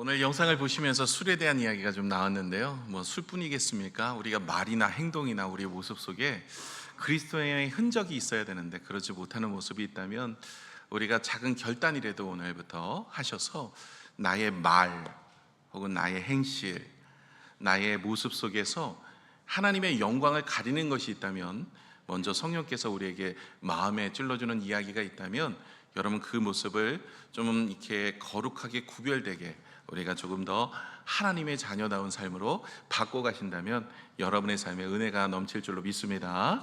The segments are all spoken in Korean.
오늘 영상을 보시면서 술에 대한 이야기가 좀 나왔는데요. 뭐 술뿐이겠습니까? 우리가 말이나 행동이나 우리의 모습 속에 그리스도의 흔적이 있어야 되는데 그러지 못하는 모습이 있다면 우리가 작은 결단이라도 오늘부터 하셔서 나의 말 혹은 나의 행실, 나의 모습 속에서 하나님의 영광을 가리는 것이 있다면, 먼저 성령께서 우리에게 마음에 찔러주는 이야기가 있다면 여러분 그 모습을 좀 이렇게 거룩하게 구별되게 우리가 조금 더 하나님의 자녀다운 삶으로 바꿔가신다면 여러분의 삶에 은혜가 넘칠 줄로 믿습니다.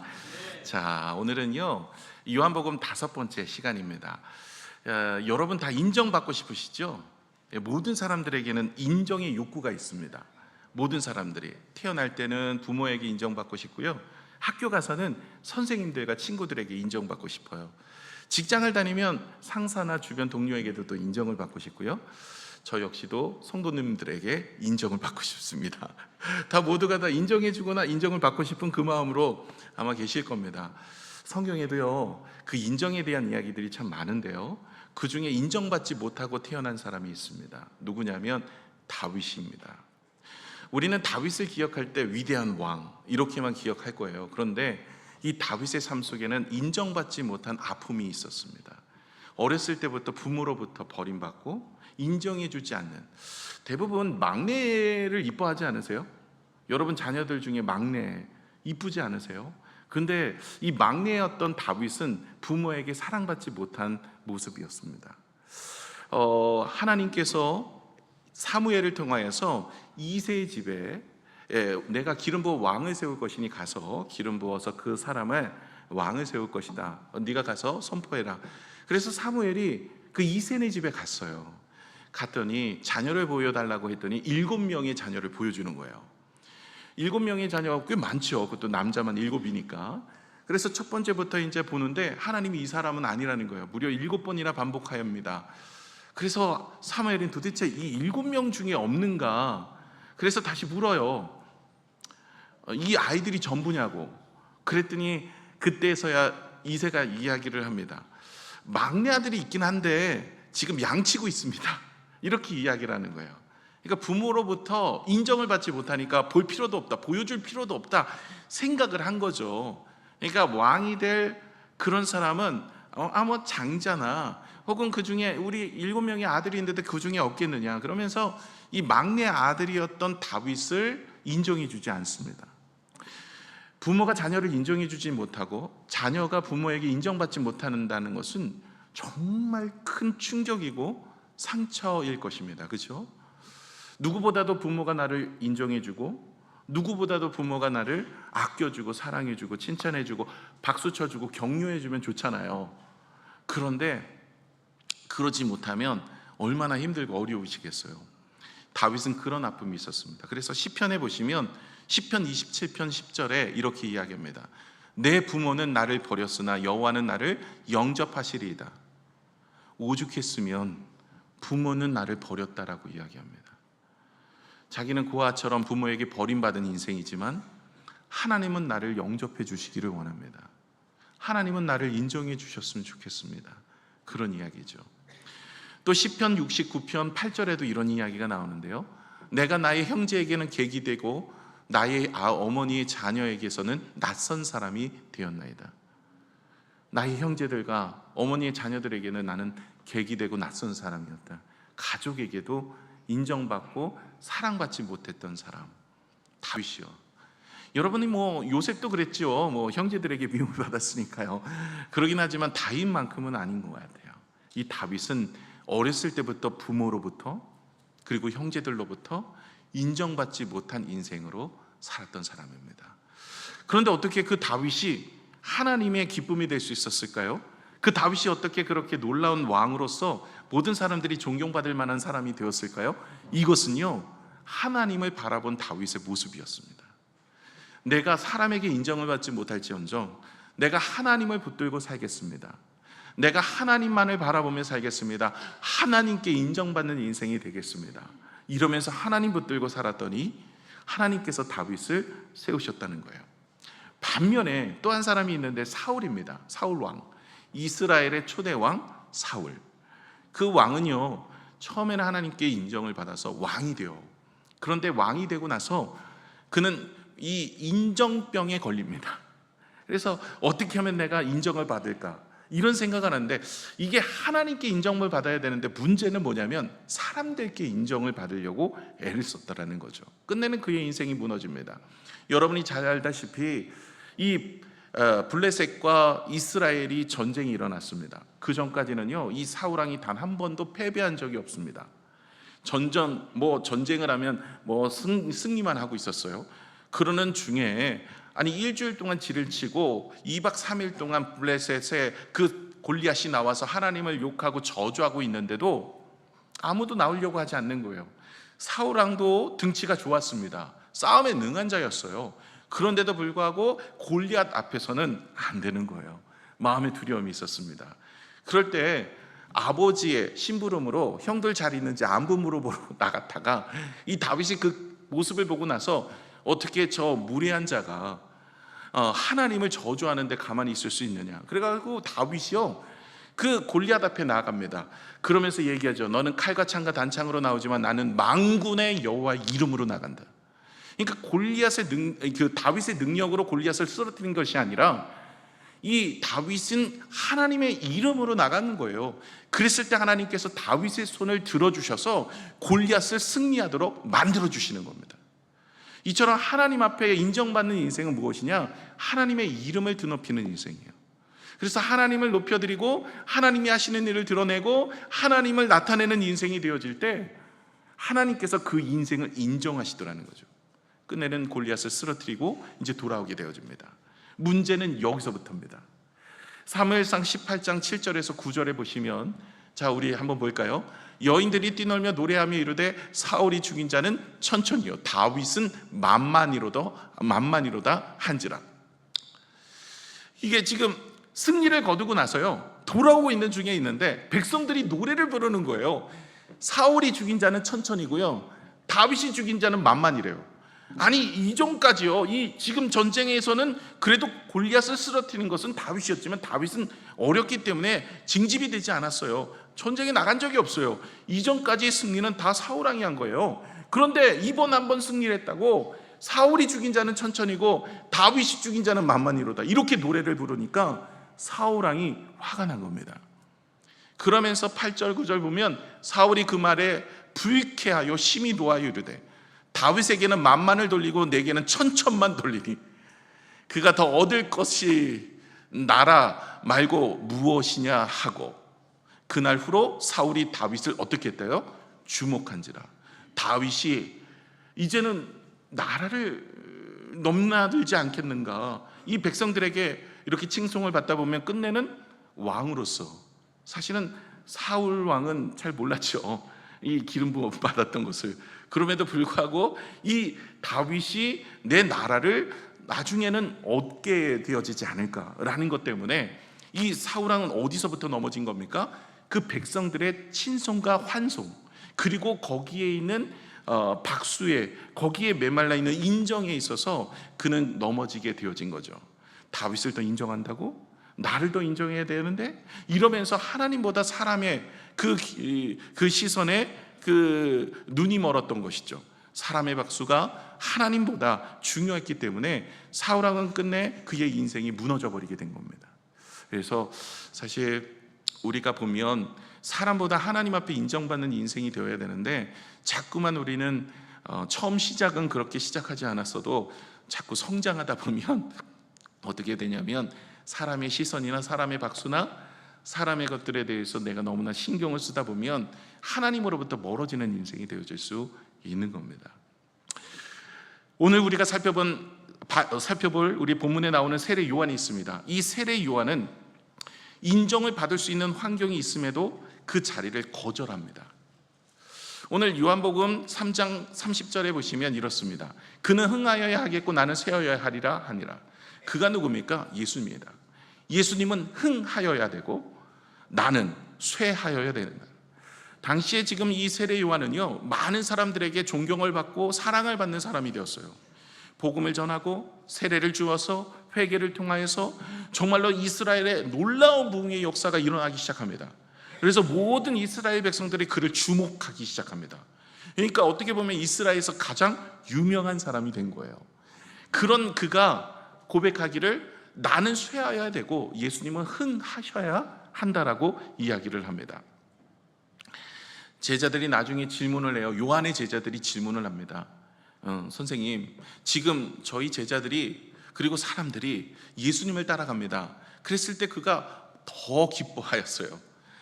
자, 오늘은요 요한복음 5번째 시간입니다. 여러분 다 인정받고 싶으시죠? 모든 사람들에게는 인정의 욕구가 있습니다. 모든 사람들이 태어날 때는 부모에게 인정받고 싶고요, 학교 가서는 선생님들과 친구들에게 인정받고 싶어요. 직장을 다니면 상사나 주변 동료에게도 또 인정을 받고 싶고요, 저 역시도 성도님들에게 인정을 받고 싶습니다. 다 모두가 다 인정해주거나 인정을 받고 싶은 그 마음으로 아마 계실 겁니다. 성경에도요 그 인정에 대한 이야기들이 참 많은데요, 그 중에 인정받지 못하고 태어난 사람이 있습니다. 누구냐면 다윗입니다. 우리는 다윗을 기억할 때 위대한 왕 이렇게만 기억할 거예요. 그런데 이 다윗의 삶 속에는 인정받지 못한 아픔이 있었습니다. 어렸을 때부터 부모로부터 버림받고 인정해주지 않는, 대부분 막내를 이뻐하지 않으세요? 여러분 자녀들 중에 막내 이쁘지 않으세요? 근데 이 막내였던 다윗은 부모에게 사랑받지 못한 모습이었습니다. 하나님께서 사무엘을 통하여서 이새의 집에 내가 기름 부어 왕을 세울 것이니 가서 기름 부어서 그 사람을 왕을 세울 것이다, 네가 가서 선포해라. 그래서 사무엘이 그 이새네 집에 갔어요. 갔더니 자녀를 보여달라고 했더니 7명의 자녀를 보여주는 거예요. 7명의 자녀가 꽤 많죠. 그것도 남자만 7이니까. 그래서 첫 번째부터 이제 보는데 하나님이 이 사람은 아니라는 거예요. 무려 7번이나 반복하였습니다. 그래서 사무엘은 도대체 이 7명 중에 없는가? 그래서 다시 물어요. 이 아이들이 전부냐고. 그랬더니 그때서야 이새가 이야기를 합니다. 막내 아들이 있긴 한데 지금 양치고 있습니다. 이렇게 이야기를 하는 거예요. 그러니까 부모로부터 인정을 받지 못하니까 볼 필요도 없다, 보여줄 필요도 없다 생각을 한 거죠. 그러니까 왕이 될 그런 사람은 뭐 장자나 혹은 그 중에 우리 7명의 아들이 있는데 그 중에 없겠느냐, 그러면서 이 막내 아들이었던 다윗을 인정해 주지 않습니다. 부모가 자녀를 인정해 주지 못하고 자녀가 부모에게 인정받지 못한다는 것은 정말 큰 충격이고 상처일 것입니다. 그렇죠? 누구보다도 부모가 나를 인정해주고 누구보다도 부모가 나를 아껴주고 사랑해주고 칭찬해주고 박수 쳐주고 격려해주면 좋잖아요. 그런데 그러지 못하면 얼마나 힘들고 어려우시겠어요. 다윗은 그런 아픔이 있었습니다. 그래서 시편에 보시면 시편 27편 10절에 이렇게 이야기합니다. 내 부모는 나를 버렸으나 여호와는 나를 영접하시리이다. 오죽했으면 부모는 나를 버렸다라고 이야기합니다. 자기는 고아처럼 부모에게 버림받은 인생이지만 하나님은 나를 영접해 주시기를 원합니다. 하나님은 나를 인정해 주셨으면 좋겠습니다. 그런 이야기죠. 또 시편 69편 8절에도 이런 이야기가 나오는데요, 내가 나의 형제에게는 객이 되고 나의 어머니의 자녀에게서는 낯선 사람이 되었나이다. 나의 형제들과 어머니의 자녀들에게는 나는 객이 되고 낯선 사람이었다. 가족에게도 인정받고 사랑받지 못했던 사람, 다윗이요. 여러분이 뭐 요셉도 그랬죠. 뭐 형제들에게 미움을 받았으니까요. 그러긴 하지만 다윗만큼은 아닌 것 같아요. 이 다윗은 어렸을 때부터 부모로부터 그리고 형제들로부터 인정받지 못한 인생으로 살았던 사람입니다. 그런데 어떻게 그 다윗이 하나님의 기쁨이 될 수 있었을까요? 그 다윗이 어떻게 그렇게 놀라운 왕으로서 모든 사람들이 존경받을 만한 사람이 되었을까요? 이것은요, 하나님을 바라본 다윗의 모습이었습니다. 내가 사람에게 인정을 받지 못할지언정 내가 하나님을 붙들고 살겠습니다. 내가 하나님만을 바라보며 살겠습니다. 하나님께 인정받는 인생이 되겠습니다. 이러면서 하나님 붙들고 살았더니 하나님께서 다윗을 세우셨다는 거예요. 반면에 또 한 사람이 있는데 사울입니다. 사울 왕, 이스라엘의 초대 왕 사울. 그 왕은요 처음에는 하나님께 인정을 받아서 왕이 돼요. 그런데 왕이 되고 나서 그는 이 인정병에 걸립니다. 그래서 어떻게 하면 내가 인정을 받을까, 이런 생각을 하는데, 이게 하나님께 인정을 받아야 되는데 문제는 뭐냐면 사람들께 인정을 받으려고 애를 썼다라는 거죠. 끝내는 그의 인생이 무너집니다. 여러분이 잘 알다시피 이 블레셋과 이스라엘이 전쟁이 일어났습니다. 그 전까지는요, 이 사울왕이 단 한 번도 패배한 적이 없습니다. 전쟁을 하면 승리만 하고 있었어요. 그러는 중에 일주일 동안 지를 치고 2박 3일 동안 블레셋에 그 골리앗이 나와서 하나님을 욕하고 저주하고 있는데도 아무도 나오려고 하지 않는 거예요. 사울왕도 등치가 좋았습니다. 싸움에 능한 자였어요. 그런데도 불구하고 골리앗 앞에서는 안 되는 거예요. 마음의 두려움이 있었습니다. 그럴 때 아버지의 심부름으로 형들 잘 있는지 안부 물어보러 나갔다가 이 다윗이 그 모습을 보고 나서 어떻게 저 무례한 자가 하나님을 저주하는데 가만히 있을 수 있느냐, 그래가지고 다윗이요 그 골리앗 앞에 나아갑니다. 그러면서 얘기하죠. 너는 칼과 창과 단창으로 나오지만 나는 만군의 여호와의 이름으로 나간다. 그러니까 다윗의 능력으로 골리앗을 쓰러뜨린 것이 아니라 이 다윗은 하나님의 이름으로 나가는 거예요. 그랬을 때 하나님께서 다윗의 손을 들어주셔서 골리앗을 승리하도록 만들어 주시는 겁니다. 이처럼 하나님 앞에 인정받는 인생은 무엇이냐? 하나님의 이름을 드높이는 인생이에요. 그래서 하나님을 높여드리고 하나님이 하시는 일을 드러내고 하나님을 나타내는 인생이 되어질 때 하나님께서 그 인생을 인정하시더라는 거죠. 끝내는 골리앗을 쓰러뜨리고 이제 돌아오게 되어집니다. 문제는 여기서부터입니다. 사무엘상 18장 7절에서 9절에 보시면, 자, 우리 한번 볼까요? 여인들이 뛰놀며 노래하며 이르되 사울이 죽인 자는 천천히요 다윗은 만만이로다 한지라. 이게 지금 승리를 거두고 나서요 돌아오고 있는 중에 있는데 백성들이 노래를 부르는 거예요. 사울이 죽인 자는 천천히고요 다윗이 죽인 자는 만만이래요. 이전까지요 이 지금 전쟁에서는 그래도 골리앗을 쓰러뜨리는 것은 다윗이었지만 다윗은 어렸기 때문에 징집이 되지 않았어요. 전쟁에 나간 적이 없어요. 이전까지의 승리는 다 사울왕이 한 거예요. 그런데 이번 한번 승리를 했다고 사울이 죽인 자는 천천히고 다윗이 죽인 자는 만만이로다, 이렇게 노래를 부르니까 사울왕이 화가 난 겁니다. 그러면서 8절 9절 보면 사울이 그 말에 불쾌하여 심히 노하여 이르되 다윗에게는 만만을 돌리고 내게는 천천만 돌리니 그가 더 얻을 것이 나라 말고 무엇이냐 하고, 그날 후로 사울이 다윗을 어떻게 했대요? 주목한지라. 다윗이 이제는 나라를 넘나들지 않겠는가, 이 백성들에게 이렇게 칭송을 받다 보면 끝내는 왕으로서, 사실은 사울 왕은 잘 몰랐죠, 이 기름 부음 받았던 것을. 그럼에도 불구하고 이 다윗이 내 나라를 나중에는 얻게 되어지지 않을까라는 것 때문에 이 사울왕은 어디서부터 넘어진 겁니까? 그 백성들의 친송과 환송, 그리고 거기에 있는 박수에, 거기에 메말라 있는 인정에 있어서 그는 넘어지게 되어진 거죠. 다윗을 더 인정한다고? 나를 더 인정해야 되는데? 이러면서 하나님보다 사람의 그 시선에 그 눈이 멀었던 것이죠. 사람의 박수가 하나님보다 중요했기 때문에 사울왕은 끝내 그의 인생이 무너져 버리게 된 겁니다. 그래서 사실 우리가 보면 사람보다 하나님 앞에 인정받는 인생이 되어야 되는데, 자꾸만 우리는 처음 시작은 그렇게 시작하지 않았어도 자꾸 성장하다 보면 어떻게 되냐면 사람의 시선이나 사람의 박수나 사람의 것들에 대해서 내가 너무나 신경을 쓰다 보면 하나님으로부터 멀어지는 인생이 되어질 수 있는 겁니다. 오늘 우리가 살펴볼 우리 본문에 나오는 세례 요한이 있습니다. 이 세례 요한은 인정을 받을 수 있는 환경이 있음에도 그 자리를 거절합니다. 오늘 요한복음 3장 30절에 보시면 이렇습니다. 그는 흥하여야 하겠고 나는 쇠하여야 하리라 하니라. 그가 누굽니까? 예수님입니다. 예수님은 흥하여야 되고 나는 쇠하여야 된다. 당시에 지금 이 세례 요한은요 많은 사람들에게 존경을 받고 사랑을 받는 사람이 되었어요. 복음을 전하고 세례를 주어서 회개를 통하여서 정말로 이스라엘에 놀라운 부흥의 역사가 일어나기 시작합니다. 그래서 모든 이스라엘 백성들이 그를 주목하기 시작합니다. 그러니까 어떻게 보면 이스라엘에서 가장 유명한 사람이 된 거예요. 그런 그가 고백하기를 나는 쇠하여야 되고 예수님은 흥하셔야 한다라고 이야기를 합니다. 제자들이 나중에 질문을 해요. 요한의 제자들이 질문을 합니다. 선생님, 지금 저희 제자들이 그리고 사람들이 예수님을 따라갑니다. 그랬을 때 그가 더 기뻐하였어요.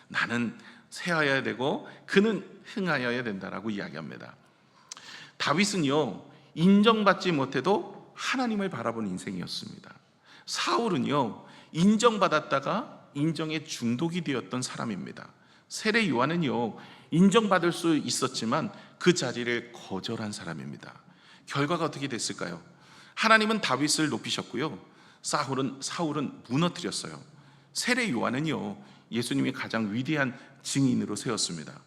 나는 쇠하여야 되고 그는 흥하여야 된다라고 이야기합니다. 다윗은요, 인정받지 못해도 하나님을 바라본 인생이었습니다. 사울은요, 인정받았다가 인정에 중독이 되었던 사람입니다. 세례 요한은요, 인정받을 수 있었지만 그 자리를 거절한 사람입니다. 결과가 어떻게 됐을까요? 하나님은 다윗을 높이셨고요, 사울은 무너뜨렸어요. 세례 요한은요, 예수님이 가장 위대한 증인으로 세웠습니다.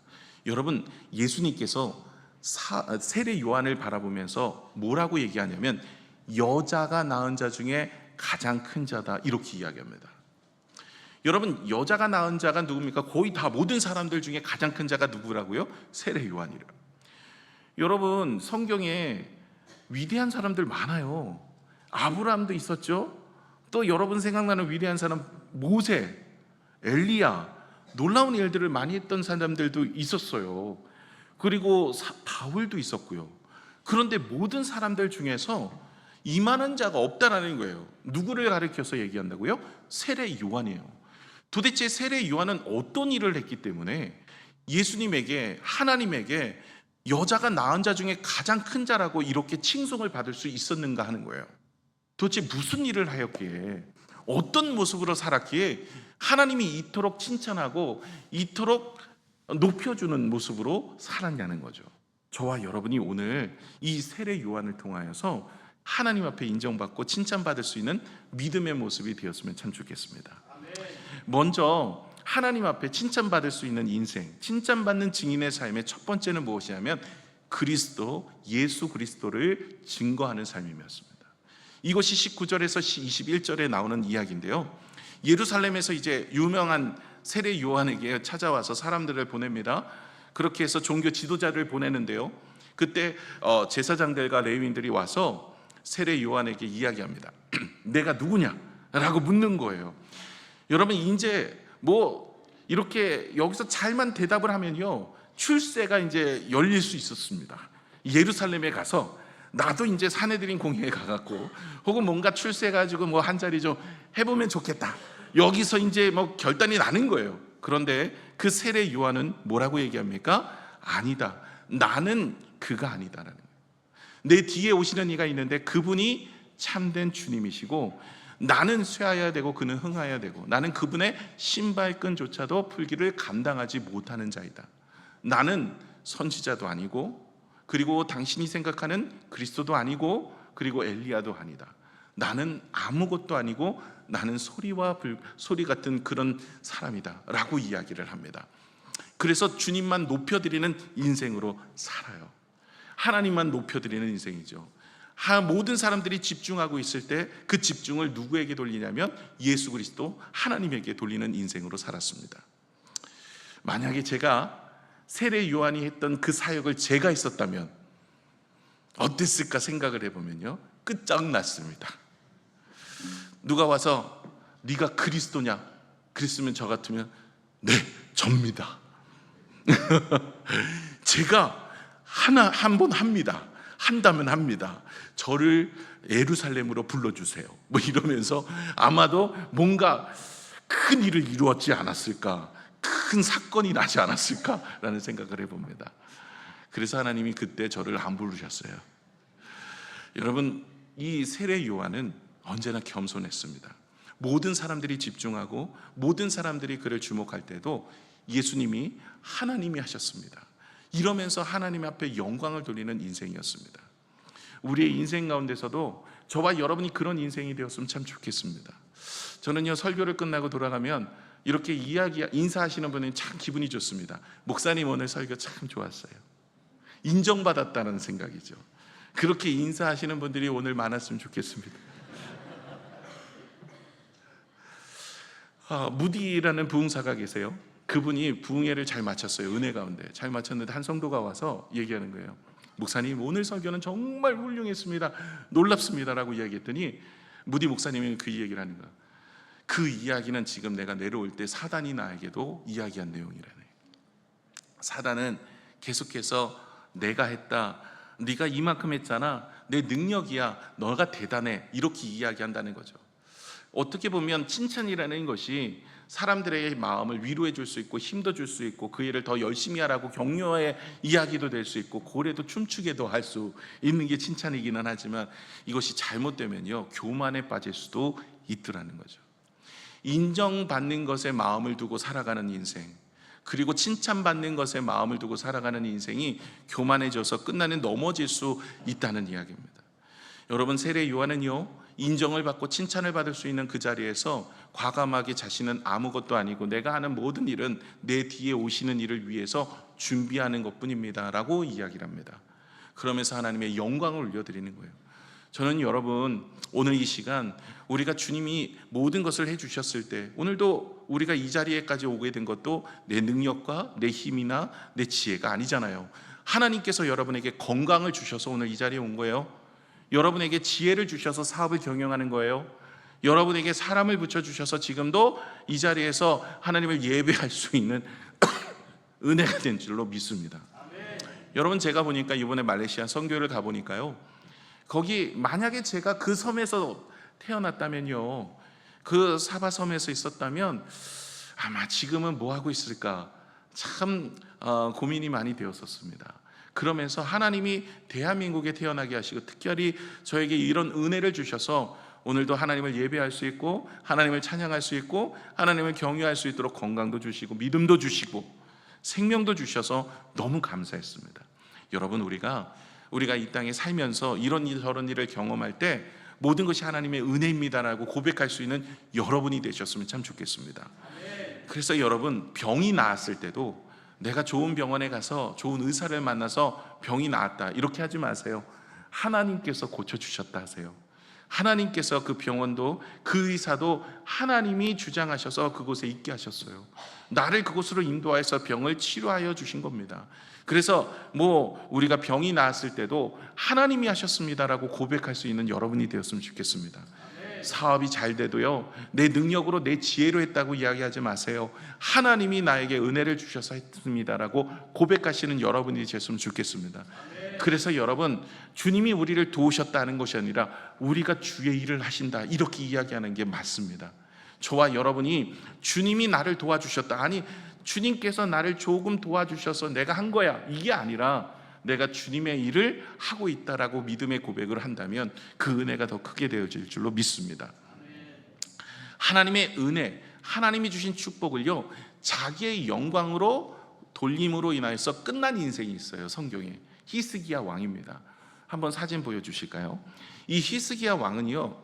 여러분, 예수님께서 세례 요한을 바라보면서 뭐라고 얘기하냐면 여자가 낳은 자 중에 가장 큰 자다, 이렇게 이야기합니다. 여러분, 여자가 낳은 자가 누굽니까? 거의 다 모든 사람들 중에 가장 큰 자가 누구라고요? 세례 요한이라. 여러분, 성경에 위대한 사람들 많아요. 아브라함도 있었죠. 또 여러분 생각나는 위대한 사람 모세, 엘리야, 놀라운 일들을 많이 했던 사람들도 있었어요. 그리고 바울도 있었고요. 그런데 모든 사람들 중에서 이만한 자가 없다라는 거예요. 누구를 가리켜서 얘기한다고요? 세례 요한이에요. 도대체 세례 요한은 어떤 일을 했기 때문에 예수님에게, 하나님에게 여자가 낳은 자 중에 가장 큰 자라고 이렇게 칭송을 받을 수 있었는가 하는 거예요. 도대체 무슨 일을 하였기에, 어떤 모습으로 살았기에 하나님이 이토록 칭찬하고 이토록 높여주는 모습으로 살았냐는 거죠. 저와 여러분이 오늘 이 세례 요한을 통하여서 하나님 앞에 인정받고 칭찬받을 수 있는 믿음의 모습이 되었으면 참 좋겠습니다. 먼저 하나님 앞에 칭찬받을 수 있는 인생, 칭찬받는 증인의 삶의 첫 번째는 무엇이냐면 그리스도, 예수 그리스도를 증거하는 삶이었습니다. 이것이 19절에서 21절에 나오는 이야기인데요, 예루살렘에서 이제 유명한 세례 요한에게 찾아와서 사람들을 보냅니다. 그렇게 해서 종교 지도자를 보내는데요, 그때 제사장들과 레위인들이 와서 세례 요한에게 이야기합니다. 내가 누구냐라고 묻는 거예요. 여러분, 이제 뭐 이렇게 여기서 잘만 대답을 하면요, 출세가 이제 열릴 수 있었습니다. 예루살렘에 가서 나도 이제 사내들인 공회에 가갖고 혹은 뭔가 출세해가지고 뭐 한 자리 좀 해보면 좋겠다, 여기서 이제 뭐 결단이 나는 거예요. 그런데 그 세례 요한은 뭐라고 얘기합니까? 아니다, 나는 그가 아니다라는 거예요. 내 뒤에 오시는 이가 있는데 그분이 참된 주님이시고 나는 쇠하여야 되고 그는 흥하여야 되고 나는 그분의 신발끈조차도 풀기를 감당하지 못하는 자이다. 나는 선지자도 아니고 그리고 당신이 생각하는 그리스도도 아니고 그리고 엘리야도 아니다. 나는 아무것도 아니고 나는 소리 같은 그런 사람이다 라고 이야기를 합니다. 그래서 주님만 높여드리는 인생으로 살아요. 하나님만 높여드리는 인생이죠. 모든 사람들이 집중하고 있을 때 그 집중을 누구에게 돌리냐면 예수 그리스도, 하나님에게 돌리는 인생으로 살았습니다. 만약에 제가 세례 요한이 했던 그 사역을 제가 했었다면 어땠을까 생각을 해보면요, 끝장났습니다. 누가 와서 네가 그리스도냐 그랬으면 저 같으면 네, 접니다. 제가 한번 합니다. 한다면 합니다. 저를 예루살렘으로 불러주세요. 뭐 이러면서 아마도 뭔가 큰 일을 이루었지 않았을까, 큰 사건이 나지 않았을까라는 생각을 해봅니다. 그래서 하나님이 그때 저를 안 부르셨어요. 여러분, 이 세례 요한은 언제나 겸손했습니다. 모든 사람들이 집중하고 모든 사람들이 그를 주목할 때도 예수님이 하나님이 하셨습니다. 이러면서 하나님 앞에 영광을 돌리는 인생이었습니다. 우리의 인생 가운데서도 저와 여러분이 그런 인생이 되었으면 참 좋겠습니다. 저는요, 설교를 끝나고 돌아가면 이렇게 인사하시는 분은 참 기분이 좋습니다. 목사님 오늘 설교 참 좋았어요. 인정받았다는 생각이죠. 그렇게 인사하시는 분들이 오늘 많았으면 좋겠습니다. 무디라는 부흥사가 계세요. 그분이 부흥회를 잘 마쳤어요. 은혜 가운데 잘 마쳤는데 한 성도가 와서 얘기하는 거예요. 목사님, 오늘 설교는 정말 훌륭했습니다, 놀랍습니다라고 이야기했더니 무디 목사님이 그 얘기를 하는 거예요. 그 이야기는 지금 내가 내려올 때 사단이 나에게도 이야기한 내용이라네. 사단은 계속해서 내가 했다, 네가 이만큼 했잖아, 내 능력이야, 너가 대단해, 이렇게 이야기한다는 거죠. 어떻게 보면 칭찬이라는 것이 사람들의 마음을 위로해 줄 수 있고 힘도 줄 수 있고 그 일을 더 열심히 하라고 격려의 이야기도 될 수 있고 고래도 춤추게도 할 수 있는 게 칭찬이기는 하지만, 이것이 잘못되면요 교만에 빠질 수도 있더라는 거죠. 인정받는 것에 마음을 두고 살아가는 인생, 그리고 칭찬받는 것에 마음을 두고 살아가는 인생이 교만해져서 끝나는 넘어질 수 있다는 이야기입니다. 여러분, 세례 요한은요 인정을 받고 칭찬을 받을 수 있는 그 자리에서 과감하게 자신은 아무것도 아니고 내가 하는 모든 일은 내 뒤에 오시는 일을 위해서 준비하는 것뿐입니다 라고 이야기를 합니다. 그러면서 하나님의 영광을 올려드리는 거예요. 저는 여러분, 오늘 이 시간 우리가 주님이 모든 것을 해주셨을 때, 오늘도 우리가 이 자리에까지 오게 된 것도 내 능력과 내 힘이나 내 지혜가 아니잖아요. 하나님께서 여러분에게 건강을 주셔서 오늘 이 자리에 온 거예요. 여러분에게 지혜를 주셔서 사업을 경영하는 거예요. 여러분에게 사람을 붙여주셔서 지금도 이 자리에서 하나님을 예배할 수 있는 은혜가 된 줄로 믿습니다. 여러분, 제가 보니까 이번에 말레이시아 선교를 가보니까요, 거기 만약에 제가 그 섬에서 태어났다면요, 그 사바 섬에서 있었다면 아마 지금은 뭐 하고 있을까 참 고민이 많이 되었었습니다. 그러면서 하나님이 대한민국에 태어나게 하시고 특별히 저에게 이런 은혜를 주셔서 오늘도 하나님을 예배할 수 있고 하나님을 찬양할 수 있고 하나님을 경외할 수 있도록 건강도 주시고 믿음도 주시고 생명도 주셔서 너무 감사했습니다. 여러분, 우리가 이 땅에 살면서 이런 일 저런 일을 경험할 때 모든 것이 하나님의 은혜입니다라고 고백할 수 있는 여러분이 되셨으면 참 좋겠습니다. 그래서 여러분, 병이 나았을 때도 내가 좋은 병원에 가서 좋은 의사를 만나서 병이 나았다 이렇게 하지 마세요. 하나님께서 고쳐주셨다 하세요. 하나님께서 그 병원도 그 의사도 하나님이 주장하셔서 그곳에 있게 하셨어요. 나를 그곳으로 인도하여서 병을 치료하여 주신 겁니다. 그래서 우리가 병이 나았을 때도 하나님이 하셨습니다라고 고백할 수 있는 여러분이 되었으면 좋겠습니다. 사업이 잘 돼도요 내 능력으로 내 지혜로 했다고 이야기하지 마세요. 하나님이 나에게 은혜를 주셔서 했습니다라고 고백하시는 여러분이 되셨으면 좋겠습니다. 그래서 여러분, 주님이 우리를 도우셨다는 것이 아니라 우리가 주의 일을 하신다 이렇게 이야기하는 게 맞습니다. 저와 여러분이 주님이 나를 도와주셨다, 아니 주님께서 나를 조금 도와주셔서 내가 한 거야, 이게 아니라 내가 주님의 일을 하고 있다라고 믿음의 고백을 한다면 그 은혜가 더 크게 되어질 줄로 믿습니다. 하나님의 은혜, 하나님이 주신 축복을요 자기의 영광으로 돌림으로 인하여서 끝난 인생이 있어요. 성경에 히스기야 왕입니다. 한번 사진 보여주실까요? 이 히스기야 왕은요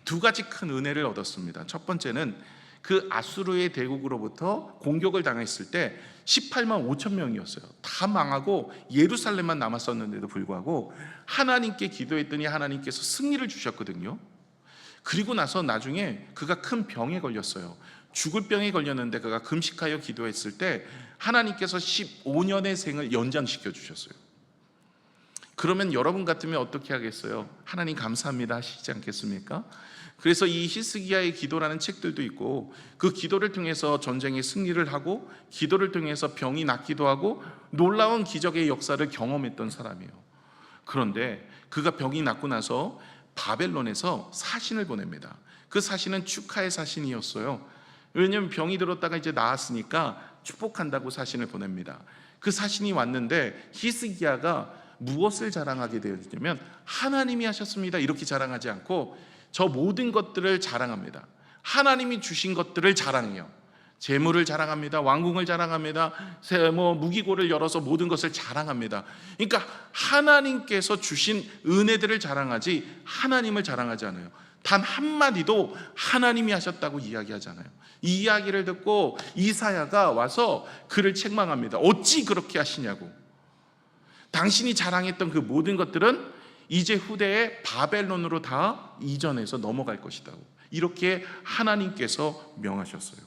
두 가지 큰 은혜를 얻었습니다. 첫 번째는 그 아수르의 대국으로부터 공격을 당했을 때 18만 5천 명이었어요. 다 망하고 예루살렘만 남았었는데도 불구하고 하나님께 기도했더니 하나님께서 승리를 주셨거든요. 그리고 나서 나중에 그가 큰 병에 걸렸어요. 죽을 병에 걸렸는데 그가 금식하여 기도했을 때 하나님께서 15년의 생을 연장시켜 주셨어요. 그러면 여러분 같으면 어떻게 하겠어요? 하나님 감사합니다 하시지 않겠습니까? 그래서 이 히스기야의 기도라는 책들도 있고 그 기도를 통해서 전쟁에 승리를 하고 기도를 통해서 병이 낫기도 하고 놀라운 기적의 역사를 경험했던 사람이에요. 그런데 그가 병이 낫고 나서 바벨론에서 사신을 보냅니다. 그 사신은 축하의 사신이었어요. 왜냐하면 병이 들었다가 이제 나았으니까 축복한다고 사신을 보냅니다. 그 사신이 왔는데 히스기야가 무엇을 자랑하게 되었냐면 하나님이 하셨습니다 이렇게 자랑하지 않고 저 모든 것들을 자랑합니다. 하나님이 주신 것들을 자랑해요. 재물을 자랑합니다. 왕궁을 자랑합니다. 무기고를 열어서 모든 것을 자랑합니다. 그러니까 하나님께서 주신 은혜들을 자랑하지 하나님을 자랑하지 않아요. 단 한마디도 하나님이 하셨다고 이야기하잖아요. 이 이야기를 듣고 이사야가 와서 그를 책망합니다. 어찌 그렇게 하시냐고. 당신이 자랑했던 그 모든 것들은 이제 후대에 바벨론으로 다 이전해서 넘어갈 것이다. 이렇게 하나님께서 명하셨어요.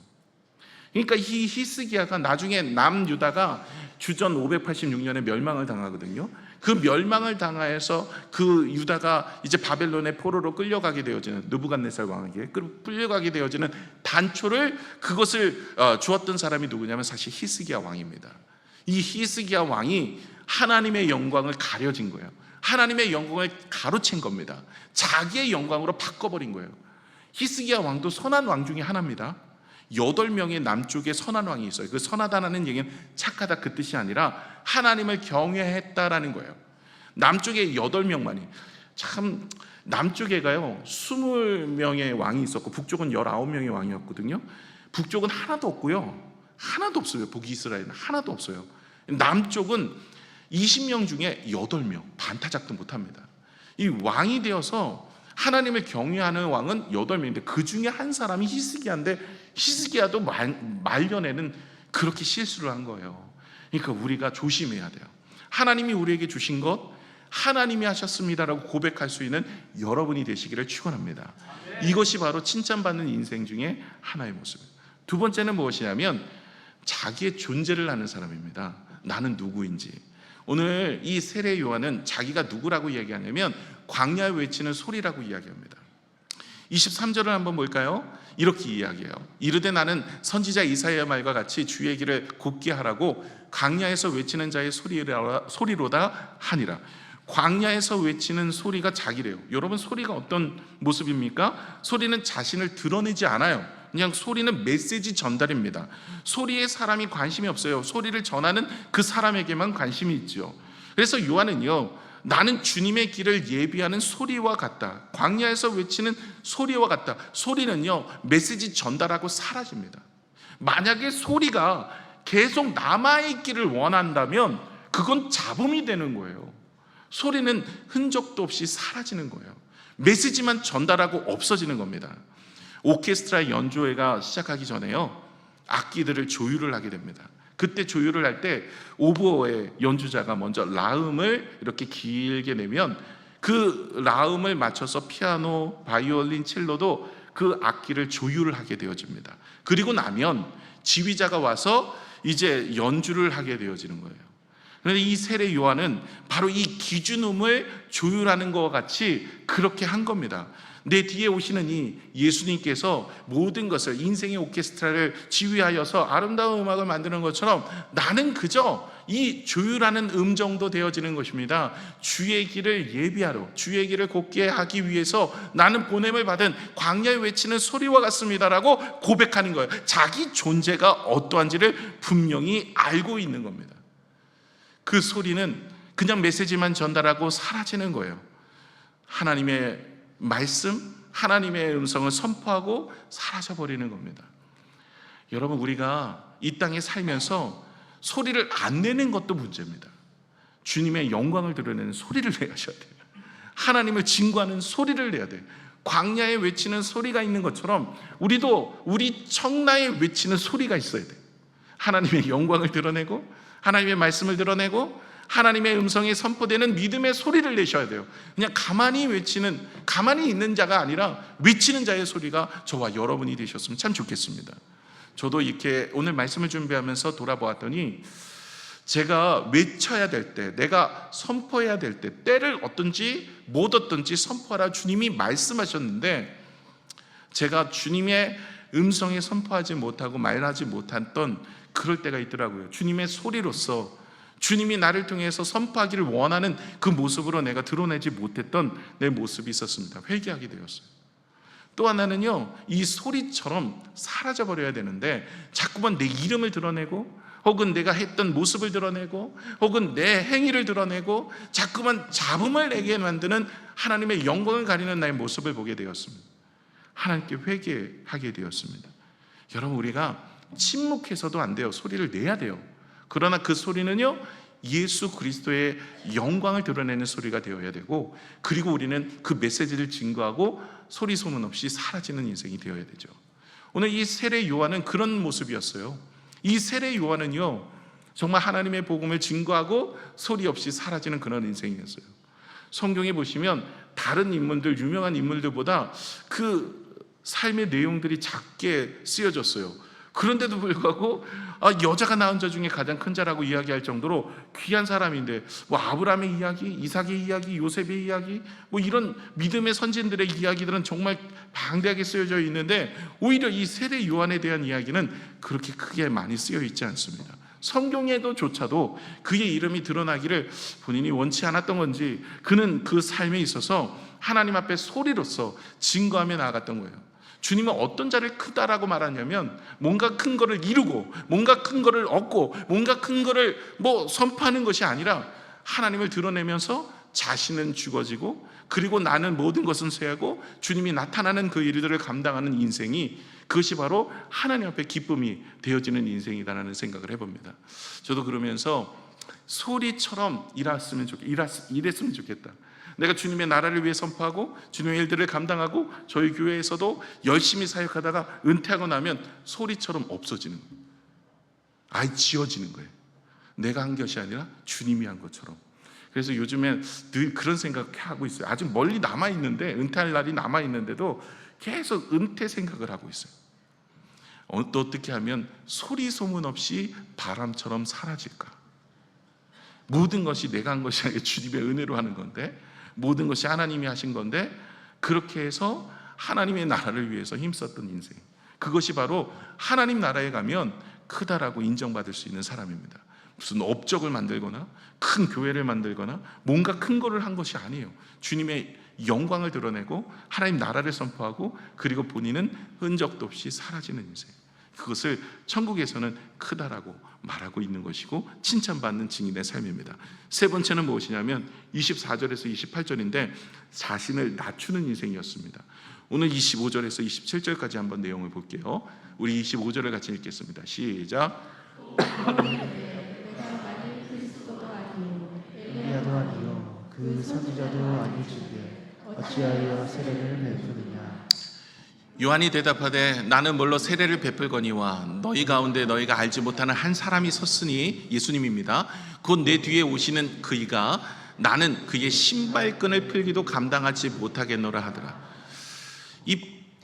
그러니까 이 히스기야가 나중에 남유다가 주전 586년에 멸망을 당하거든요. 그 멸망을 당하여서 그 유다가 이제 바벨론의 포로로 끌려가게 되어지는, 느부갓네살 왕에게 끌려가게 되어지는 단초를, 그것을 주었던 사람이 누구냐면 사실 히스기야 왕입니다. 이 히스기야 왕이 하나님의 영광을 가려진 거예요. 하나님의 영광을 가로챈 겁니다. 자기의 영광으로 바꿔버린 거예요. 히스기야 왕도 선한 왕 중에 하나입니다. 8명의 남쪽에 선한 왕이 있어요. 그 선하다는 얘기는 착하다 그 뜻이 아니라 하나님을 경외했다라는 거예요. 남쪽에 8명만이, 참 남쪽에가요 20명의 왕이 있었고 북쪽은 19명의 왕이었거든요. 북쪽은 하나도 없고요, 하나도 없어요. 북이스라엘은 하나도 없어요. 남쪽은 20명 중에 8명, 반타작도 못합니다. 이 왕이 되어서 하나님을 경외하는 왕은 8명인데 그 중에 한 사람이 히스기야인데, 히스기야도 말년에는 그렇게 실수를 한 거예요. 그러니까 우리가 조심해야 돼요. 하나님이 우리에게 주신 것 하나님이 하셨습니다라고 고백할 수 있는 여러분이 되시기를 축원합니다. 이것이 바로 칭찬받는 인생 중에 하나의 모습입니다. 두 번째는 무엇이냐면 자기의 존재를 아는 사람입니다. 나는 누구인지. 오늘 이 세례 요한은 자기가 누구라고 이야기하냐면 광야에 외치는 소리라고 이야기합니다. 23절을 한번 볼까요? 이렇게 이야기해요. 이르되 나는 선지자 이사야 말과 같이 주의 길을 곧게 하라고 광야에서 외치는 자의 소리로다 하니라. 광야에서 외치는 소리가 자기래요. 여러분, 소리가 어떤 모습입니까? 소리는 자신을 드러내지 않아요. 그냥 소리는 메시지 전달입니다. 소리에 사람이 관심이 없어요. 소리를 전하는 그 사람에게만 관심이 있죠. 그래서 요한은요, 나는 주님의 길을 예비하는 소리와 같다. 광야에서 외치는 소리와 같다. 소리는요, 메시지 전달하고 사라집니다. 만약에 소리가 계속 남아있기를 원한다면 그건 잡음이 되는 거예요. 소리는 흔적도 없이 사라지는 거예요. 메시지만 전달하고 없어지는 겁니다. 오케스트라 연주회가 시작하기 전에요, 악기들을 조율을 하게 됩니다. 그때 조율을 할 때 오보의 연주자가 먼저 라음을 이렇게 길게 내면 그 라음을 맞춰서 피아노, 바이올린, 첼로도 그 악기를 조율을 하게 되어집니다. 그리고 나면 지휘자가 와서 이제 연주를 하게 되어지는 거예요. 그런데 이 세례 요한은 바로 이 기준음을 조율하는 것과 같이 그렇게 한 겁니다. 내 뒤에 오시는 이 예수님께서 모든 것을, 인생의 오케스트라를 지휘하여서 아름다운 음악을 만드는 것처럼 나는 그저 이 조율하는 정도 되어지는 것입니다. 주의 길을 예비하러, 주의 길을 곧게 하기 위해서 나는 보냄을 받은 광야에 외치는 소리와 같습니다라고 고백하는 거예요. 자기 존재가 어떠한지를 분명히 알고 있는 겁니다. 그 소리는 그냥 메시지만 전달하고 사라지는 거예요. 하나님의 말씀, 하나님의 음성을 선포하고 사라져버리는 겁니다. 여러분, 우리가 이 땅에 살면서 소리를 안 내는 것도 문제입니다. 주님의 영광을 드러내는 소리를 내야 돼요. 하나님을 증거하는 소리를 내야 돼요. 광야에 외치는 소리가 있는 것처럼 우리도 우리 청라에 외치는 소리가 있어야 돼요. 하나님의 영광을 드러내고 하나님의 말씀을 드러내고 하나님의 음성이 선포되는 믿음의 소리를 내셔야 돼요. 그냥 가만히 있는 자가 아니라 외치는 자의 소리가 저와 여러분이 되셨으면 참 좋겠습니다. 저도 이렇게 오늘 말씀을 준비하면서 돌아보았더니 제가 외쳐야 될 때, 내가 선포해야 될 때, 때를 얻든지 못 얻든지 선포하라 주님이 말씀하셨는데 제가 주님의 음성에 선포하지 못하고 말하지 못했던 그럴 때가 있더라고요. 주님의 소리로서 주님이 나를 통해서 선포하기를 원하는 그 모습으로 내가 드러내지 못했던 내 모습이 있었습니다. 회개하게 되었어요. 또 하나는요, 이 소리처럼 사라져버려야 되는데 자꾸만 내 이름을 드러내고 혹은 내가 했던 모습을 드러내고 혹은 내 행위를 드러내고 자꾸만 잡음을 내게 만드는 하나님의 영광을 가리는 나의 모습을 보게 되었습니다. 하나님께 회개하게 되었습니다. 여러분, 우리가 침묵해서도 안 돼요. 소리를 내야 돼요. 그러나 그 소리는요, 예수 그리스도의 영광을 드러내는 소리가 되어야 되고, 그리고 우리는 그 메시지를 증거하고 소리 소문 없이 사라지는 인생이 되어야 되죠. 오늘 이 세례 요한은 그런 모습이었어요. 이 세례 요한은요, 정말 하나님의 복음을 증거하고 소리 없이 사라지는 그런 인생이었어요. 성경에 보시면 다른 인물들, 유명한 인물들보다 그 삶의 내용들이 작게 쓰여졌어요. 그런데도 불구하고 여자가 낳은 자 중에 가장 큰 자라고 이야기할 정도로 귀한 사람인데, 뭐 아브라함의 이야기, 이삭의 이야기, 요셉의 이야기, 뭐 이런 믿음의 선진들의 이야기들은 정말 방대하게 쓰여져 있는데, 오히려 이 세례 요한에 대한 이야기는 그렇게 크게 많이 쓰여 있지 않습니다. 성경에도 조차도 그의 이름이 드러나기를 본인이 원치 않았던 건지, 그는 그 삶에 있어서 하나님 앞에 소리로서 증거하며 나아갔던 거예요. 주님은 어떤 자를 크다라고 말하냐면, 뭔가 큰 거를 이루고 뭔가 큰 거를 얻고 뭔가 큰 거를 선포하는 것이 아니라, 하나님을 드러내면서 자신은 죽어지고, 그리고 나는 모든 것은 쇠하고 주님이 나타나는 그 일들을 감당하는 인생이, 그것이 바로 하나님 앞에 기쁨이 되어지는 인생이다라는 생각을 해봅니다. 저도 그러면서 소리처럼 일했으면 좋겠다. 내가 주님의 나라를 위해 선포하고 주님의 일들을 감당하고 저희 교회에서도 열심히 사역하다가 은퇴하고 나면 소리처럼 없어지는 거예요. 아예 지워지는 거예요. 내가 한 것이 아니라 주님이 한 것처럼. 그래서 요즘엔 늘 그런 생각하고 있어요. 아직 멀리 남아있는데, 은퇴할 날이 남아있는데도 계속 은퇴 생각을 하고 있어요. 또 어떻게 하면 소리 소문 없이 바람처럼 사라질까? 모든 것이 내가 한 것이 아니라 주님의 은혜로 하는 건데, 모든 것이 하나님이 하신 건데, 그렇게 해서 하나님의 나라를 위해서 힘썼던 인생, 그것이 바로 하나님 나라에 가면 크다라고 인정받을 수 있는 사람입니다. 무슨 업적을 만들거나 큰 교회를 만들거나 뭔가 큰 거를 한 것이 아니에요. 주님의 영광을 드러내고 하나님 나라를 선포하고, 그리고 본인은 흔적도 없이 사라지는 인생, 그것을 천국에서는 크다라고 말하고 있는 것이고 칭찬받는 증인의 삶입니다. 세 번째는 무엇이냐면 24절에서 28절인데, 자신을 낮추는 인생이었습니다. 오늘 25절에서 27절까지 한번 내용을 볼게요. 우리 25절을 같이 읽겠습니다. 시작. 엘리야도 아니요 그 선지자도 아니시기에 어찌하여 세례를 베푸느냐. 요한이 대답하되, 나는 뭘로 세례를 베풀거니와 너희 가운데 너희가 알지 못하는 한 사람이 섰으니, 예수님입니다. 곧 내 뒤에 오시는 그이가 나는 그의 신발끈을 풀기도 감당하지 못하겠노라 하더라.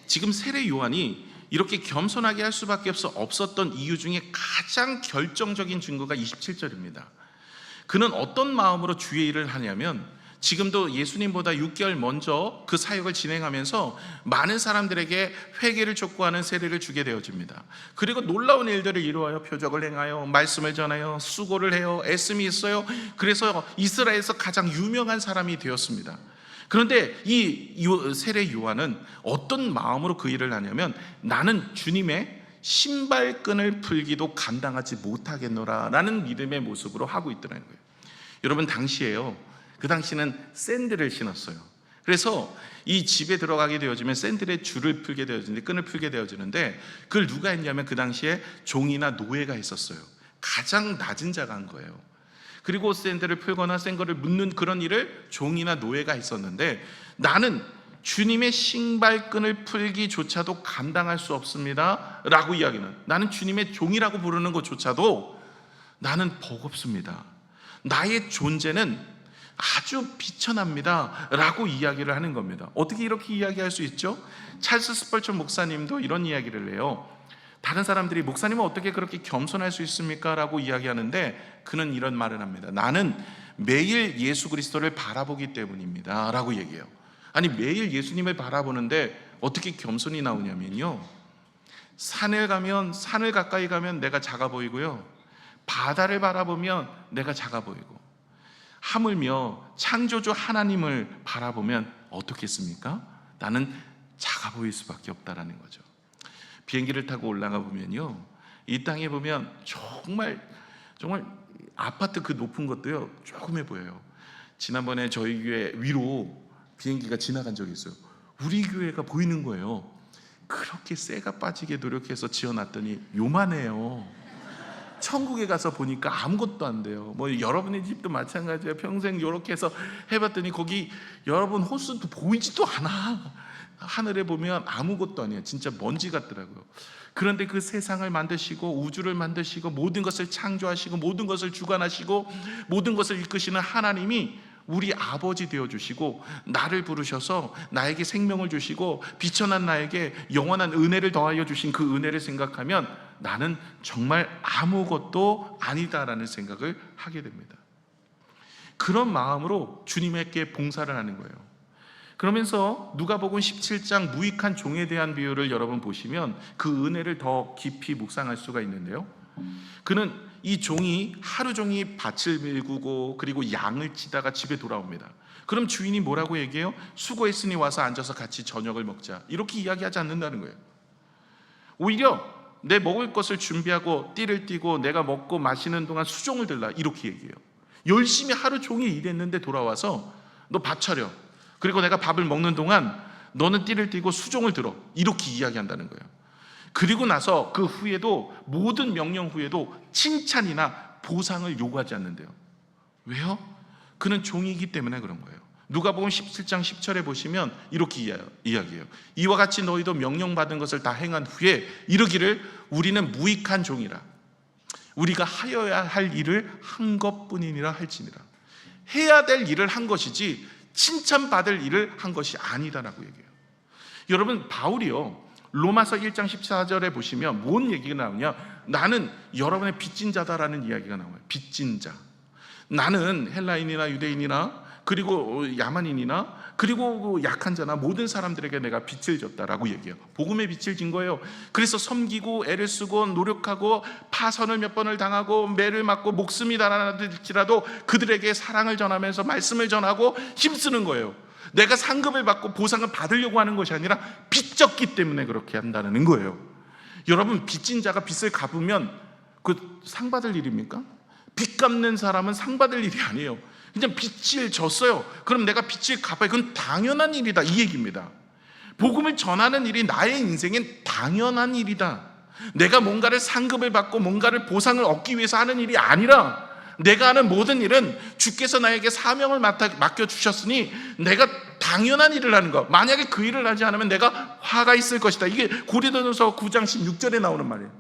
지금 세례 요한이 이렇게 겸손하게 할 수밖에 없었던 이유 중에 가장 결정적인 증거가 27절입니다. 그는 어떤 마음으로 주의 일을 하냐면, 지금도 예수님보다 6개월 먼저 그 사역을 진행하면서 많은 사람들에게 회개를 촉구하는 세례를 주게 되어집니다. 그리고 놀라운 일들을 이루어요. 표적을 행하여 말씀을 전하여 수고를 해요. 애씀이 있어요. 그래서 이스라엘에서 가장 유명한 사람이 되었습니다. 그런데 이 세례 요한은 어떤 마음으로 그 일을 하냐면, 나는 주님의 신발끈을 풀기도 감당하지 못하겠노라 라는 믿음의 모습으로 하고 있더라는 거예요. 여러분, 그 당시는 샌들을 신었어요. 그래서 이 집에 들어가게 되어지면 샌들의 줄을 풀게 되어지는데, 끈을 풀게 되어지는데, 그걸 누가 했냐면 그 당시에 종이나 노예가 했었어요. 가장 낮은 자가 한 거예요. 그리고 샌들을 풀거나 샌거를 묶는 그런 일을 종이나 노예가 했었는데, 나는 주님의 신발끈을 풀기조차도 감당할 수 없습니다 라고 이야기는, 나는 주님의 종이라고 부르는 것조차도 나는 버겁습니다. 나의 존재는 아주 비천합니다 라고 이야기를 하는 겁니다. 어떻게 이렇게 이야기할 수 있죠? 찰스 스펄전 목사님도 이런 이야기를 해요. 다른 사람들이 목사님은 어떻게 그렇게 겸손할 수 있습니까? 라고 이야기하는데, 그는 이런 말을 합니다. 나는 매일 예수 그리스도를 바라보기 때문입니다 라고 얘기해요. 아니, 매일 예수님을 바라보는데 어떻게 겸손이 나오냐면요, 산을 가까이 가면 내가 작아 보이고요, 바다를 바라보면 내가 작아 보이고, 하물며 창조주 하나님을 바라보면 어떻겠습니까? 나는 작아 보일 수밖에 없다라는 거죠. 비행기를 타고 올라가 보면요, 이 땅에 보면 정말 아파트 그 높은 것도요 조그매 보여요. 지난번에 저희 교회 위로 비행기가 지나간 적이 있어요. 우리 교회가 보이는 거예요. 그렇게 쇠가 빠지게 노력해서 지어놨더니 요만해요. 천국에 가서 보니까 아무것도 안 돼요. 여러분의 집도 마찬가지예요. 평생 이렇게 해서 해봤더니 거기 여러분 호수도 보이지도 않아. 하늘에 보면 아무것도 아니에요. 진짜 먼지 같더라고요. 그런데 그 세상을 만드시고 우주를 만드시고 모든 것을 창조하시고 모든 것을 주관하시고 모든 것을 이끄시는 하나님이 우리 아버지 되어주시고, 나를 부르셔서 나에게 생명을 주시고 비천한 나에게 영원한 은혜를 더하여 주신 그 은혜를 생각하면 나는 정말 아무것도 아니다라는 생각을 하게 됩니다. 그런 마음으로 주님에게 봉사를 하는 거예요. 그러면서 누가복음 17장 무익한 종에 대한 비유를 여러분 보시면 그 은혜를 더 깊이 묵상할 수가 있는데요. 그는 이 종이 하루 종일 밭을 밀고 그리고 양을 치다가 집에 돌아옵니다. 그럼 주인이 뭐라고 얘기해요? 수고했으니 와서 앉아서 같이 저녁을 먹자, 이렇게 이야기하지 않는다는 거예요. 오히려 내 먹을 것을 준비하고 띠를 띠고 내가 먹고 마시는 동안 수종을 들라, 이렇게 얘기해요. 열심히 하루 종일 일했는데 돌아와서 너 밥 차려, 그리고 내가 밥을 먹는 동안 너는 띠를 띠고 수종을 들어, 이렇게 이야기한다는 거예요. 그리고 나서 그 후에도, 모든 명령 후에도 칭찬이나 보상을 요구하지 않는데요. 왜요? 그는 종이기 때문에 그런 거예요. 누가복음 17장 10절에 보시면 이렇게 이야기해요. 이와 같이 너희도 명령받은 것을 다 행한 후에 이르기를 우리는 무익한 종이라, 우리가 하여야 할 일을 한 것뿐이니라 할지니라. 해야 될 일을 한 것이지 칭찬받을 일을 한 것이 아니다라고 얘기해요. 여러분, 바울이요, 로마서 1장 14절에 보시면 뭔 얘기가 나오냐? 나는 여러분의 빚진 자다라는 이야기가 나와요. 빚진 자. 나는 헬라인이나 유대인이나 그리고 야만인이나 그리고 약한 자나 모든 사람들에게 내가 빚을 졌다라고 얘기해요. 복음의 빚을 진 거예요. 그래서 섬기고 애를 쓰고 노력하고 파선을 몇 번을 당하고 매를 맞고 목숨이 달아날지라도 그들에게 사랑을 전하면서 말씀을 전하고 힘쓰는 거예요. 내가 상급을 받고 보상을 받으려고 하는 것이 아니라 빚졌기 때문에 그렇게 한다는 거예요. 여러분, 빚진 자가 빚을 갚으면 그 상 받을 일입니까? 빚 갚는 사람은 상 받을 일이 아니에요. 그냥 빚을 졌어요. 그럼 내가 빚을 갚아야, 그건 당연한 일이다, 이 얘기입니다. 복음을 전하는 일이 나의 인생엔 당연한 일이다. 내가 뭔가를 상급을 받고 뭔가를 보상을 얻기 위해서 하는 일이 아니라, 내가 하는 모든 일은 주께서 나에게 사명을 맡겨주셨으니 내가 당연한 일을 하는 것. 만약에 그 일을 하지 않으면 내가 화가 있을 것이다. 이게 고린도전서 9장 16절에 나오는 말이에요.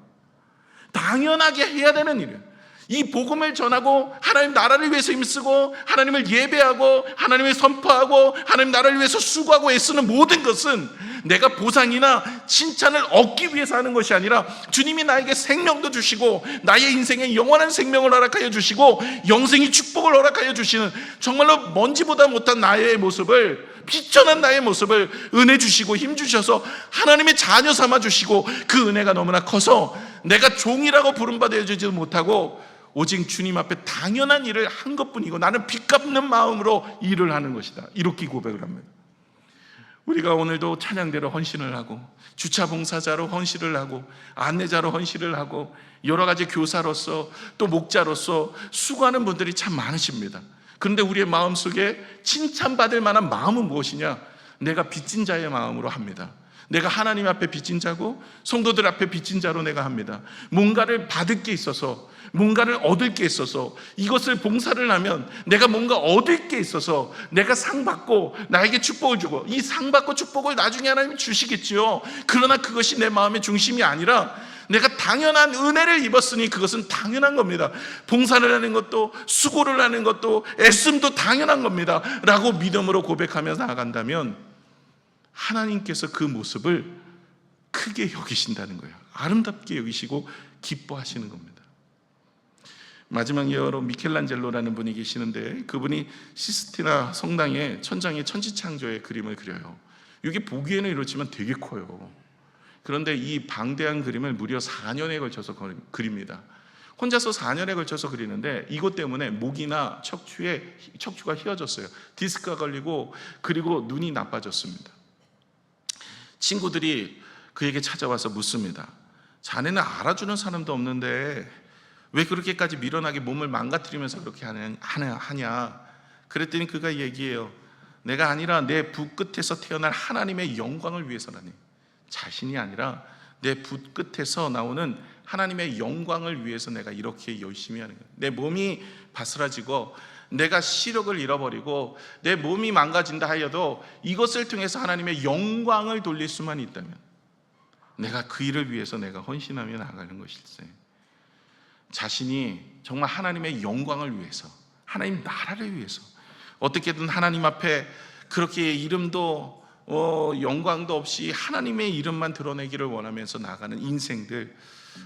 당연하게 해야 되는 일이에요. 이 복음을 전하고 하나님 나라를 위해서 힘쓰고 하나님을 예배하고 하나님을 선포하고 하나님 나라를 위해서 수고하고 애쓰는 모든 것은 내가 보상이나 칭찬을 얻기 위해서 하는 것이 아니라, 주님이 나에게 생명도 주시고 나의 인생에 영원한 생명을 허락하여 주시고 영생의 축복을 허락하여 주시는, 정말로 먼지보다 못한 나의 모습을, 비천한 나의 모습을 은혜 주시고 힘 주셔서 하나님의 자녀 삼아 주시고, 그 은혜가 너무나 커서 내가 종이라고 부름받아주지도 못하고 오직 주님 앞에 당연한 일을 한 것뿐이고 나는 빚 갚는 마음으로 일을 하는 것이다, 이렇게 고백을 합니다. 우리가 오늘도 찬양대로 헌신을 하고 주차 봉사자로 헌신을 하고 안내자로 헌신을 하고 여러 가지 교사로서 또 목자로서 수고하는 분들이 참 많으십니다. 그런데 우리의 마음속에 칭찬받을 만한 마음은 무엇이냐? 내가 빚진 자의 마음으로 합니다. 내가 하나님 앞에 빚진 자고 성도들 앞에 빚진 자로 내가 합니다. 뭔가를 받을 게 있어서, 뭔가를 얻을 게 있어서, 이것을 봉사를 하면 내가 뭔가 얻을 게 있어서 내가 상 받고 나에게 축복을 주고, 이 상 받고 축복을 나중에 하나님이 주시겠지요. 그러나 그것이 내 마음의 중심이 아니라 내가 당연한 은혜를 입었으니 그것은 당연한 겁니다. 봉사를 하는 것도 수고를 하는 것도 애씀도 당연한 겁니다 라고 믿음으로 고백하며 나아간다면 하나님께서 그 모습을 크게 여기신다는 거예요. 아름답게 여기시고 기뻐하시는 겁니다. 마지막 예화로 미켈란젤로라는 분이 계시는데, 그분이 시스티나 성당의 천장에 천지창조의 그림을 그려요. 이게 보기에는 이렇지만 되게 커요. 그런데 이 방대한 그림을 무려 4년에 걸쳐서 그립니다. 혼자서 4년에 걸쳐서 그리는데 이것 때문에 목이나 척추가 휘어졌어요. 디스크가 걸리고 그리고 눈이 나빠졌습니다. 친구들이 그에게 찾아와서 묻습니다. 자네는 알아주는 사람도 없는데 왜 그렇게까지 미련하게 몸을 망가뜨리면서 그렇게 하냐? 그랬더니 그가 얘기해요. 내가 아니라 내 붓 끝에서 태어날 하나님의 영광을 위해서라니. 자신이 아니라 내 붓 끝에서 나오는 하나님의 영광을 위해서 내가 이렇게 열심히 하는 거예요. 내 몸이 바스라지고 내가 시력을 잃어버리고 내 몸이 망가진다 하여도 이것을 통해서 하나님의 영광을 돌릴 수만 있다면 내가 그 일을 위해서 내가 헌신하며 나가는 것일세. 자신이 정말 하나님의 영광을 위해서, 하나님 나라를 위해서 어떻게든 하나님 앞에 그렇게 이름도 영광도 없이 하나님의 이름만 드러내기를 원하면서 나가는 인생들,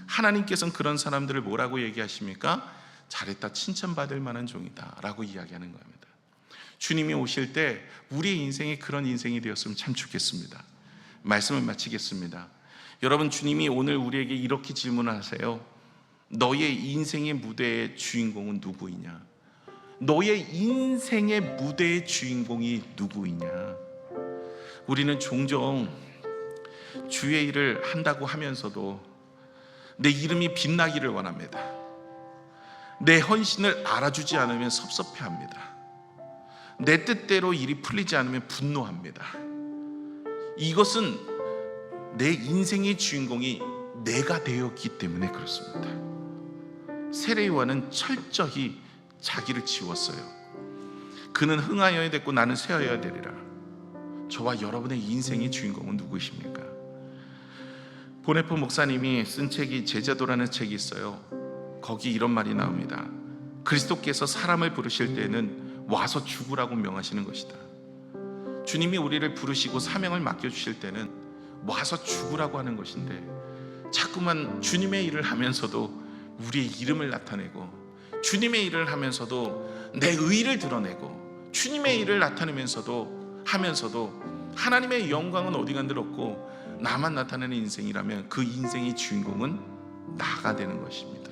하나님께서는 그런 사람들을 뭐라고 얘기하십니까? 잘했다, 칭찬받을 만한 종이다 라고 이야기하는 겁니다. 주님이 오실 때 우리의 인생이 그런 인생이 되었으면 참 좋겠습니다. 말씀을 마치겠습니다. 여러분, 주님이 오늘 우리에게 이렇게 질문을 하세요. 너의 인생의 무대의 주인공은 누구이냐? 너의 인생의 무대의 주인공이 누구이냐? 우리는 종종 주의 일을 한다고 하면서도 내 이름이 빛나기를 원합니다. 내 헌신을 알아주지 않으면 섭섭해합니다. 내 뜻대로 일이 풀리지 않으면 분노합니다. 이것은 내 인생의 주인공이 내가 되었기 때문에 그렇습니다. 세례 요한은 철저히 자기를 지웠어요. 그는 흥하여야 됐고 나는 쇠하여야 되리라. 저와 여러분의 인생의 주인공은 누구이십니까? 보네포 목사님이 쓴 책이 제자도라는 책이 있어요. 거기 이런 말이 나옵니다. 그리스도께서 사람을 부르실 때는 와서 죽으라고 명하시는 것이다. 주님이 우리를 부르시고 사명을 맡겨주실 때는 와서 죽으라고 하는 것인데, 자꾸만 주님의 일을 하면서도 우리의 이름을 나타내고, 주님의 일을 하면서도 내 의의를 드러내고, 주님의 일을 나타내면서도 하나님의 영광은 어디간들 없고 나만 나타내는 인생이라면 그 인생의 주인공은 나가 되는 것입니다.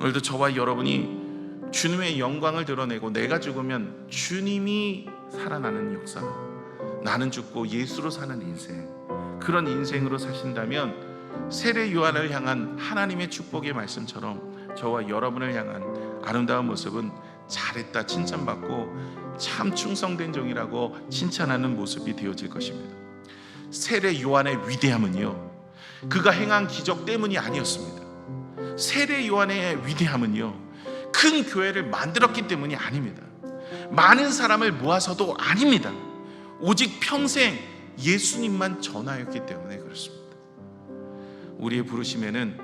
오늘도 저와 여러분이 주님의 영광을 드러내고 내가 죽으면 주님이 살아나는 역사, 나는 죽고 예수로 사는 인생, 그런 인생으로 사신다면 세례 요한을 향한 하나님의 축복의 말씀처럼 저와 여러분을 향한 아름다운 모습은 잘했다 칭찬받고 참 충성된 종이라고 칭찬하는 모습이 되어질 것입니다. 세례 요한의 위대함은요, 그가 행한 기적 때문이 아니었습니다. 세례 요한의 위대함은요, 큰 교회를 만들었기 때문이 아닙니다. 많은 사람을 모아서도 아닙니다. 오직 평생 예수님만 전하였기 때문에 그렇습니다. 우리의 부르심에는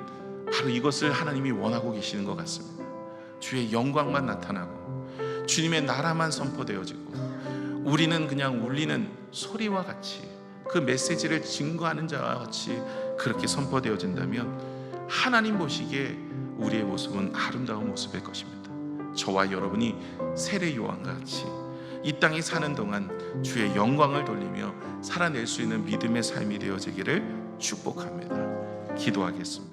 바로 이것을 하나님이 원하고 계시는 것 같습니다. 주의 영광만 나타나고 주님의 나라만 선포되어지고 우리는 그냥 울리는 소리와 같이 그 메시지를 증거하는 자와 같이 그렇게 선포되어진다면 하나님 보시기에 우리의 모습은 아름다운 모습일 것입니다. 저와 여러분이 세례 요한과 같이 이 땅에 사는 동안 주의 영광을 돌리며 살아낼 수 있는 믿음의 삶이 되어지기를 축복합니다. 기도하겠습니다.